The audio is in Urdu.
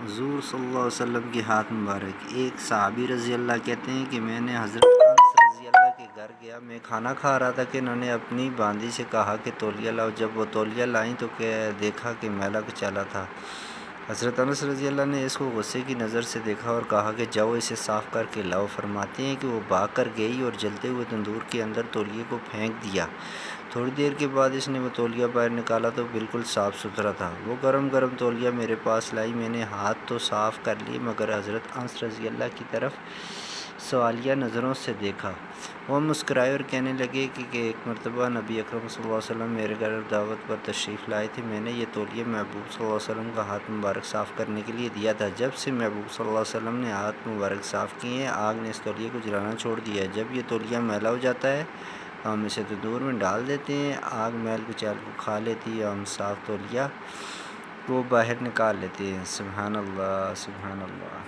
حضور صلی اللہ علیہ وسلم کے ہاتھ مبارک۔ ایک صحابی رضی اللہ کہتے ہیں کہ میں نے حضرت انس رضی اللہ کے گھر گیا، میں کھانا کھا رہا تھا کہ انہوں نے اپنی باندی سے کہا کہ تولیہ لاؤ۔ جب وہ تولیہ لائیں تو دیکھا کہ میلا کچالا تھا۔ حضرت انس رضی اللہ نے اس کو غصے کی نظر سے دیکھا اور کہا کہ جاؤ اسے صاف کر کے لاؤ۔ فرماتے ہیں کہ وہ بھاگ کر گئی اور جلتے ہوئے تندور کے اندر تولیے کو پھینک دیا۔ تھوڑی دیر کے بعد اس نے وہ تولیہ باہر نکالا تو بالکل صاف ستھرا تھا۔ وہ گرم گرم تولیہ میرے پاس لائی، میں نے ہاتھ تو صاف کر لیے مگر حضرت انس رضی اللہ کی طرف سوالیہ نظروں سے دیکھا۔ وہ مسکرائے اور کہنے لگے کہ ایک مرتبہ نبی اکرم صلی اللہ علیہ وسلم میرے گھر دعوت پر تشریف لائے تھے، میں نے یہ تولیہ محبوب صلی اللہ علیہ وسلم کا ہاتھ مبارک صاف کرنے کے لیے دیا تھا۔ جب سے محبوب صلی اللہ علیہ وسلم نے ہاتھ مبارک صاف کیے ہیں، آگ نے اس تولیے کو جلانا چھوڑ دیا ہے۔ جب یہ تولیہ میلا ہو جاتا ہے ہم اسے تندور میں ڈال دیتے ہیں، آگ میل کچیل کو کھا لیتی ہے، ہم صاف تولیہ کو باہر نکال لیتے ہیں۔ سبحان اللہ، سبحان اللہ۔